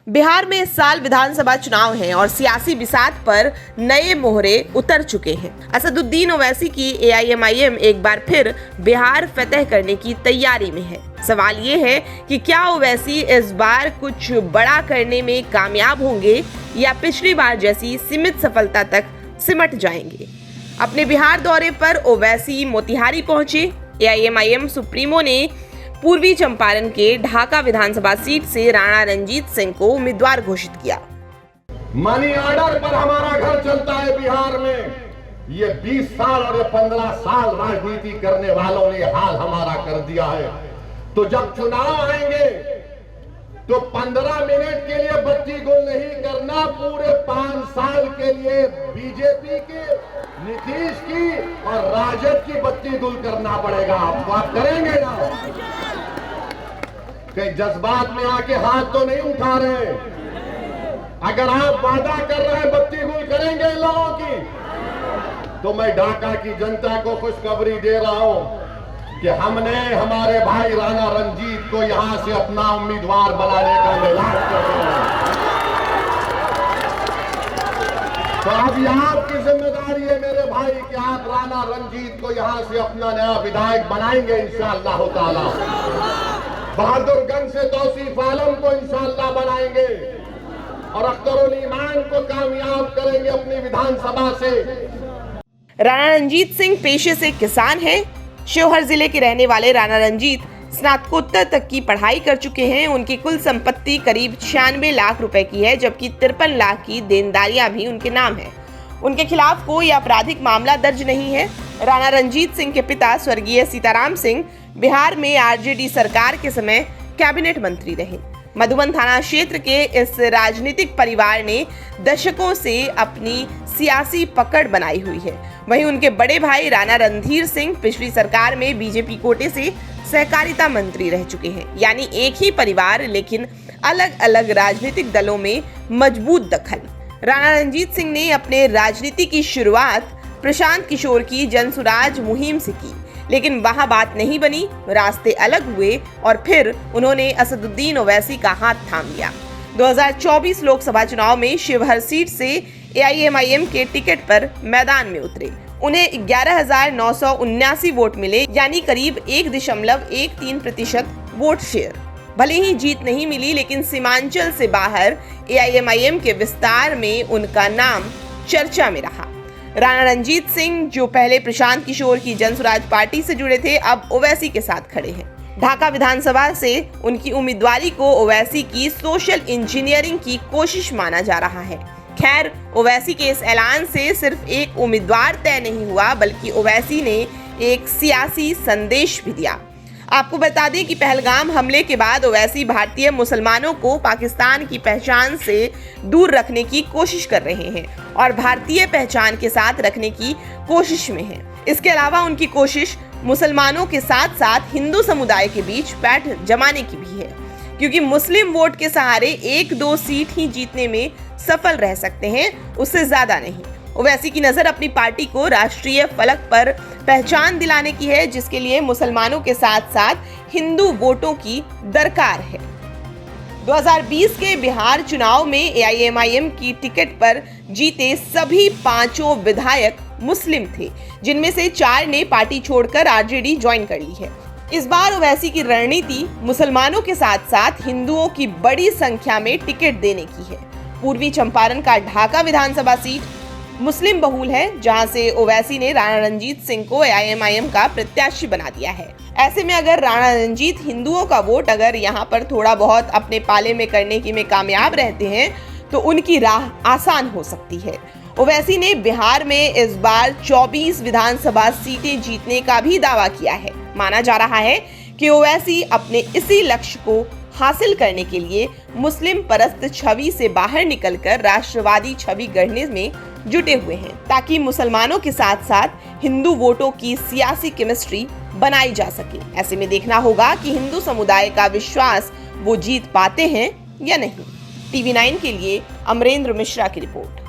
बिहार में इस साल विधानसभा चुनाव हैं और सियासी बिसात पर नए मोहरे उतर चुके हैं। असदुद्दीन ओवैसी की एआईएमआईएम एक बार फिर बिहार फतह करने की तैयारी में है। सवाल ये है कि क्या ओवैसी इस बार कुछ बड़ा करने में कामयाब होंगे या पिछली बार जैसी सीमित सफलता तक सिमट जाएंगे। अपने बिहार दौरे पर ओवैसी मोतिहारी पहुंचे। एआईएमआईएम सुप्रीमो ने पूर्वी चंपारण के ढाका विधानसभा सीट से राणा रंजीत सिंह को उम्मीदवार घोषित किया। मनी ऑर्डर पर हमारा घर चलता है बिहार में। ये 20 साल और ये 15 साल राजनीति करने वालों ने हाल हमारा कर दिया है। तो जब चुनाव आएंगे तो 15 मिनट के लिए बत्ती गुल नहीं करना, पूरे 5 साल के लिए बीजेपी की, नीतीश की और राजद की बत्ती गुल करना पड़ेगा। आप करेंगे ना? कहीं जज्बात में आके हाथ तो नहीं उठा रहे। अगर आप वादा कर रहे हैं बत्ती गुल करेंगे लोगों की, तो मैं ढाका की जनता को खुशखबरी दे रहा हूं कि हमने हमारे भाई राणा रंजीत को यहां से अपना उम्मीदवार बनाने का ऐलान कर दिया। तो अब आपकी जिम्मेदारी है मेरे भाई कि आप राणा रंजीत को यहां से अपना नया विधायक बनाएंगे इंशाअल्लाह ताला। बहादुरगंज से तौसीफ आलम को इंशाअल्लाह बनाएंगे और अख्तरुल ईमान को कामयाब करेंगे अपनी विधानसभा से। राणा रंजीत सिंह पेशे से किसान हैं। शिवहर जिले के रहने वाले राणा रंजीत स्नातकोत्तर तक की पढ़ाई कर चुके हैं। उनकी कुल संपत्ति करीब 96 लाख रुपए की है, जबकि 53 लाख की देनदारियां भी उनके नाम है। उनके खिलाफ कोई आपराधिक मामला दर्ज नहीं है। राणा रंजीत सिंह के पिता स्वर्गीय सीताराम सिंह बिहार में आरजेडी सरकार के समय कैबिनेट मंत्री रहे। मधुबन थाना क्षेत्र के इस राजनीतिक परिवार ने दशकों से अपनी सियासी पकड़ बनाई हुई है। वहीं उनके बड़े भाई राणा रणधीर सिंह पिछली सरकार में बीजेपी कोटे से सहकारिता मंत्री रह चुके हैं। यानी एक ही परिवार लेकिन अलग अलग राजनीतिक दलों में मजबूत दखल। राणा रंजीत सिंह ने अपने राजनीति की शुरुआत प्रशांत किशोर की जनसुराज मुहिम से की, लेकिन वहां बात नहीं बनी, रास्ते अलग हुए और फिर उन्होंने असदुद्दीन ओवैसी का हाथ थाम लिया। 2024 लोकसभा चुनाव में शिवहर सीट से एआईएमआईएम के टिकट पर मैदान में उतरे। उन्हें 11,979 वोट मिले, यानी करीब 1.13% वोट शेयर। भले ही जीत नहीं मिली, लेकिन सीमांचल से बाहर एआईएमआईएम के विस्तार में उनका नाम चर्चा में रहा। राणा रंजीत सिंह जो पहले प्रशांत किशोर की जनसुराज पार्टी से जुड़े थे, अब ओवैसी के साथ खड़े हैं। ढाका विधानसभा से उनकी उम्मीदवारी को ओवैसी की सोशल इंजीनियरिंग की कोशिश माना जा रहा है। खैर, ओवैसी के इस ऐलान से सिर्फ एक उम्मीदवार तय नहीं हुआ, बल्कि ओवैसी ने एक सियासी संदेश भी दिया। आपको बता दें कि पहलगाम हमले के बाद ओवैसी भारतीय मुसलमानों को पाकिस्तान की पहचान से दूर रखने की कोशिश कर रहे हैं और भारतीय पहचान के साथ रखने की कोशिश में हैं। इसके अलावा उनकी कोशिश मुसलमानों के साथ साथ हिंदू समुदाय के बीच पैठ जमाने की भी है, क्योंकि मुस्लिम वोट के सहारे 1-2 सीट ही जीतने में सफल रह सकते हैं, उससे ज्यादा नहीं। ओवैसी की नजर अपनी पार्टी को राष्ट्रीय फलक पर पहचान दिलाने की है, जिसके लिए मुसलमानों के साथ साथ हिंदू वोटों की दरकार है। 2020 के बिहार चुनाव में एआईएमआईएम की टिकट पर जीते सभी 5 विधायक मुस्लिम थे, जिनमें से 4 ने पार्टी छोड़कर आरजेडी ज्वाइन कर ली है। इस बार ओवैसी की रणनीति मुसलमानों के साथ साथ हिंदुओं की बड़ी संख्या में टिकट देने की है। पूर्वी चंपारण का ढाका विधानसभा सीट मुस्लिम बहुल है, जहां से ओवैसी ने राणा रंजीत सिंह को एआईएमआईएम का प्रत्याशी बना दिया है। ऐसे में अगर राणा रंजीत हिंदुओं का वोट अगर यहां पर थोड़ा बहुत अपने पाले में करने की में कामयाब रहते हैं, तो उनकी राह आसान हो सकती है। ओवैसी ने बिहार में इस बार 24 विधानसभा सीटें जीतने का भी दावा किया है। माना जा रहा है कि ओवैसी अपने इसी लक्ष्य को हासिल करने के लिए मुस्लिम परस्त छवि से बाहर निकलकर राष्ट्रवादी छवि गढ़ने में जुटे हुए हैं, ताकि मुसलमानों के साथ साथ हिंदू वोटों की सियासी केमिस्ट्री बनाई जा सके। ऐसे में देखना होगा कि हिंदू समुदाय का विश्वास वो जीत पाते हैं या नहीं। TV9 के लिए अमरेंद्र मिश्रा की रिपोर्ट।